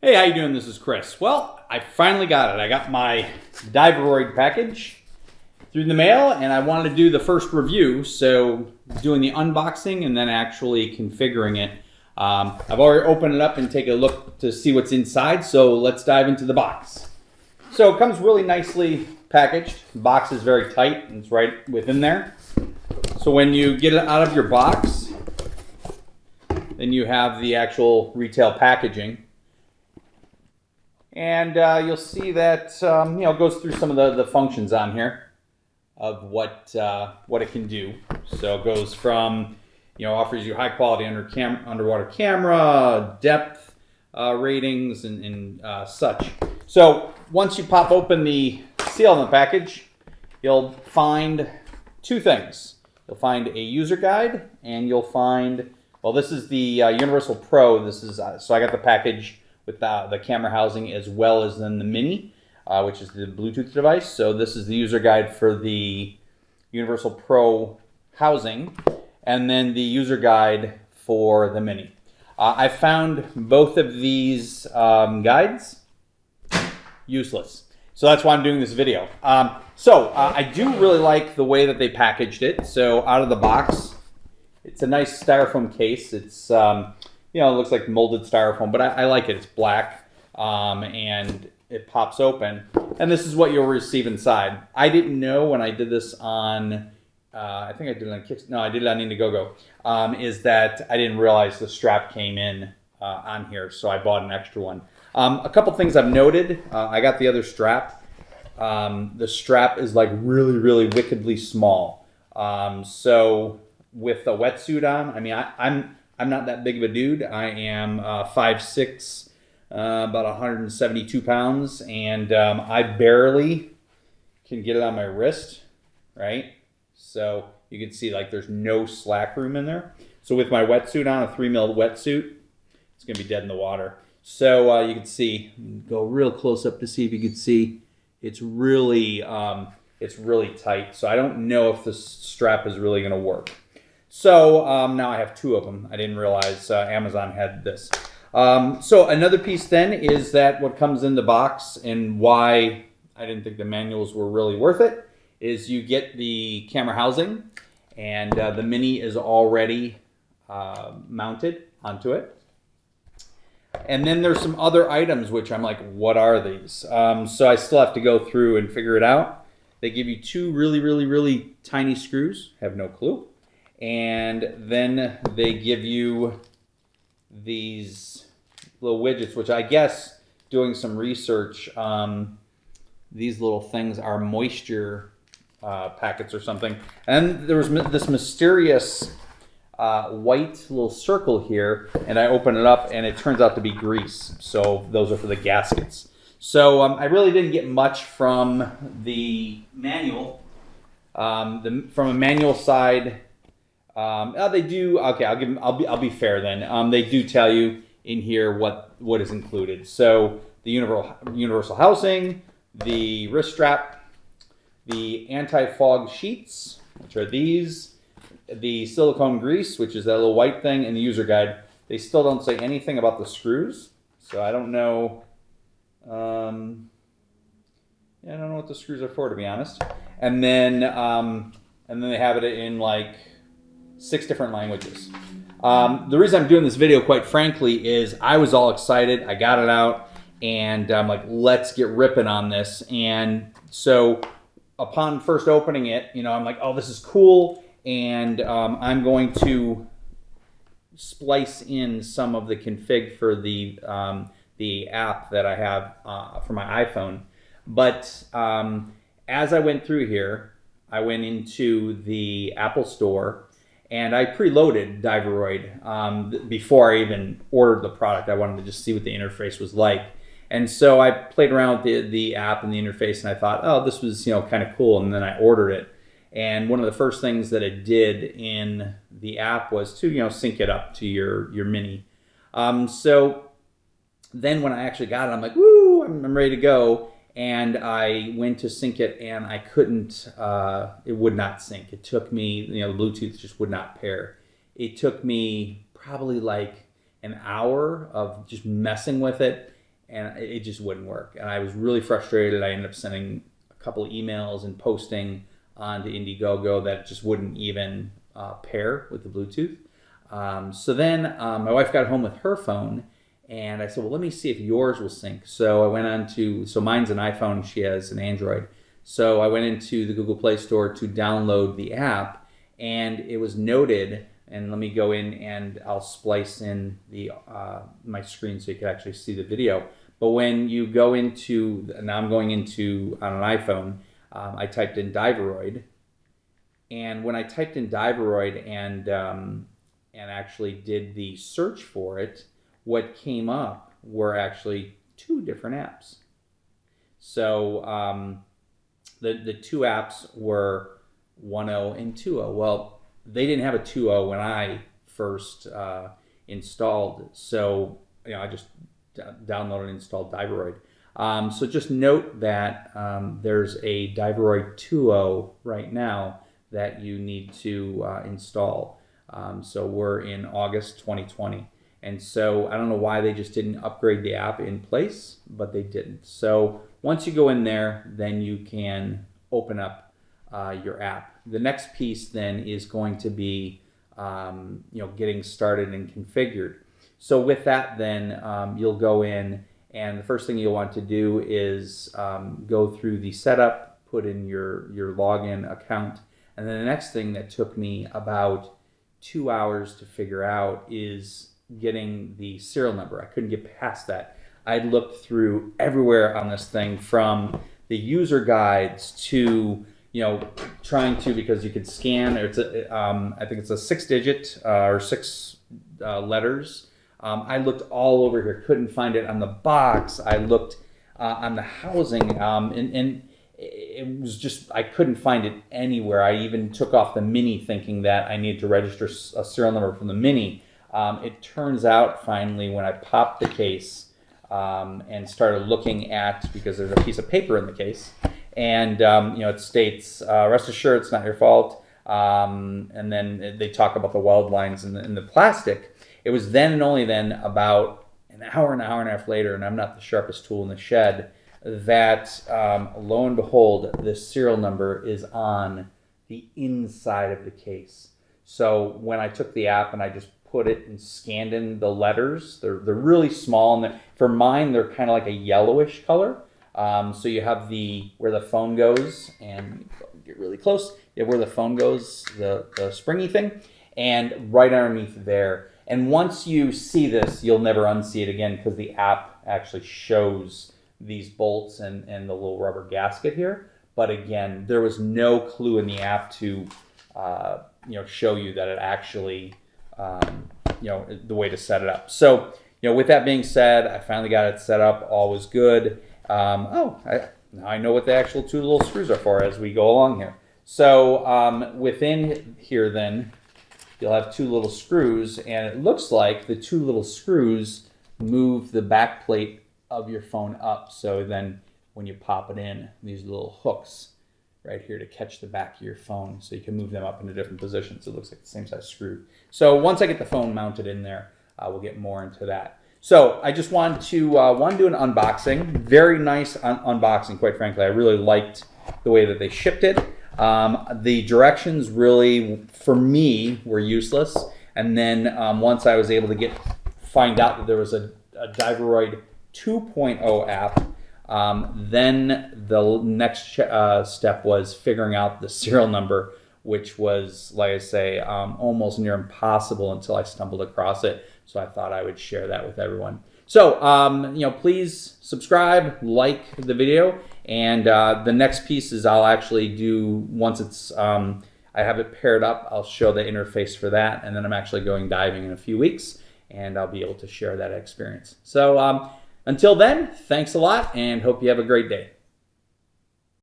Hey, how you doing? This is Chris. Well, I finally got it. I got my Diveroid package through the mail, and I wanted to do the first review, so doing the unboxing and then actually configuring it. I've already opened it up and taken a look to see what's inside, so let's dive into the box. So it comes really nicely packaged. The box is very tight, and it's right within there. So when you get it out of your box, then you have the actual retail packaging. And you'll see that it goes through some of the functions on here of what it can do. So it goes from offers you high quality underwater camera, depth ratings, and such. So once you pop open the seal on the package, you'll find two things. You'll find a user guide, and you'll find, well, this is the Universal Pro. This is so I got the package with the camera housing as well as then the Mini, which is the Bluetooth device. So this is the user guide for the Universal Pro housing, and then the user guide for the Mini. I found both of these guides useless. So that's why I'm doing this video. I do really like the way that they packaged it. So out of the box, it's a nice styrofoam case. It's it looks like molded styrofoam, but I like it. It's black, and it pops open. And this is what you'll receive inside. I didn't know when I did this on, I think I did it on I did it on Indiegogo, is that I didn't realize the strap came in on here, so I bought an extra one. A couple things I've noted. I got the other strap. The strap is like really, really wickedly small. So with a wetsuit on, I mean, I'm not that big of a dude. I am 5'6", about 172 pounds, and I barely can get it on my wrist, right? So you can see like there's no slack room in there. So with my wetsuit on, a 3mm wetsuit, it's gonna be dead in the water. So you can see, go real close up to see if you can see, it's really tight. So I don't know if this strap is really gonna work. So now I have two of them. I didn't realize Amazon had this. So another piece then is that what comes in the box, and why I didn't think the manuals were really worth it, is you get the camera housing, and the Mini is already mounted onto it. And then there's some other items which I'm like, what are these? So I still have to go through and figure it out. They give you two really, really, really tiny screws. Have no clue. And then they give you these little widgets, which I guess, doing some research, these little things are moisture packets or something. And there was this mysterious white little circle here, and I open it up, and it turns out to be grease. So those are for the gaskets. So I really didn't get much from the manual. From a manual side, they do. Okay, I'll be fair then. They do tell you in here what is included. So the universal housing, the wrist strap, the anti-fog sheets, which are these, the silicone grease, which is that little white thing, and the user guide. They still don't say anything about the screws, so I don't know. I don't know what the screws are for, to be honest. And then they have it in like 6 different languages. The reason I'm doing this video, quite frankly, is I was all excited. I got it out, and I'm like, let's get ripping on this. And so upon first opening it, I'm like, oh, this is cool. And I'm going to splice in some of the config for the app that I have for my iPhone. But as I went through here, I went into the Apple Store, and I preloaded Diveroid before I even ordered the product. I wanted to just see what the interface was like. And so I played around with the app and the interface, and I thought, oh, this was kind of cool. And then I ordered it. And one of the first things that it did in the app was to sync it up to your Mini. So then when I actually got it, I'm like, woo, I'm ready to go. And I went to sync it, and I couldn't, it would not sync. It took me, the Bluetooth just would not pair. It took me probably like an hour of just messing with it, and it just wouldn't work. And I was really frustrated. I ended up sending a couple of emails and posting onto Indiegogo that it just wouldn't even pair with the Bluetooth. So then my wife got home with her phone, and I said, well, let me see if yours will sync. So I went on to, so mine's an iPhone, she has an Android. So I went into the Google Play Store to download the app, and it was noted, and let me go in and I'll splice in the my screen so you can actually see the video. But when you go into, now I'm going into, on an iPhone, I typed in Diveroid, and when I typed in Diveroid and actually did the search for it, what came up were actually two different apps. So the two apps were 1.0 and 2.0. Well, they didn't have a 2.0 when I first installed, so I just downloaded and installed Diveroid. So just note that there's a Diveroid 2.0 right now that you need to install. So we're in August 2020. And so I don't know why they just didn't upgrade the app in place, but they didn't. So once you go in there, then you can open up your app. The next piece then is going to be getting started and configured. So with that then you'll go in, and the first thing you'll want to do is go through the setup, put in your login account, and then the next thing that took me about 2 hours to figure out is getting the serial number. I couldn't get past that. I looked through everywhere on this thing, from the user guides to trying to, because you could scan. It's I think it's a 6-digit or 6 letters. I looked all over here, couldn't find it on the box. I looked on the housing, and it was just, I couldn't find it anywhere. I even took off the Mini thinking that I needed to register a serial number from the Mini. It turns out finally when I popped the case and started looking at, because there's a piece of paper in the case, and it states, rest assured it's not your fault, and then they talk about the weld lines in the plastic. It was then and only then, about an hour and a half later, and I'm not the sharpest tool in the shed, that lo and behold, this serial number is on the inside of the case. So when I took the app and I just put it and scanned in the letters, they're really small, and for mine they're kind of like a yellowish color. So you have where the phone goes, and get really close, you have where the phone goes, the springy thing, and right underneath there. And once you see this, you'll never unsee it again, because the app actually shows these bolts and the little rubber gasket here. But again, there was no clue in the app to show you that it actually the way to set it up. So with that being said, I finally got it set up. All was good. Now I know what the actual two little screws are for as we go along here. So within here then, you'll have two little screws, and it looks like the two little screws move the back plate of your phone up. So then when you pop it in, these little hooks right here to catch the back of your phone, so you can move them up into different positions. It looks like the same size screw. So once I get the phone mounted in there, we'll get more into that. So I just wanted to do an unboxing. Very nice unboxing, quite frankly. I really liked the way that they shipped it. The directions really, for me, were useless. And then once I was able to find out that there was a Diveroid 2.0 app, then the next step was figuring out the serial number, which was, like I say, almost near impossible until I stumbled across it. So I thought I would share that with everyone. So, please subscribe, like the video, and the next piece is I'll actually do, once it's, I have it paired up, I'll show the interface for that, and then I'm actually going diving in a few weeks, and I'll be able to share that experience. So, until then, thanks a lot, and hope you have a great day.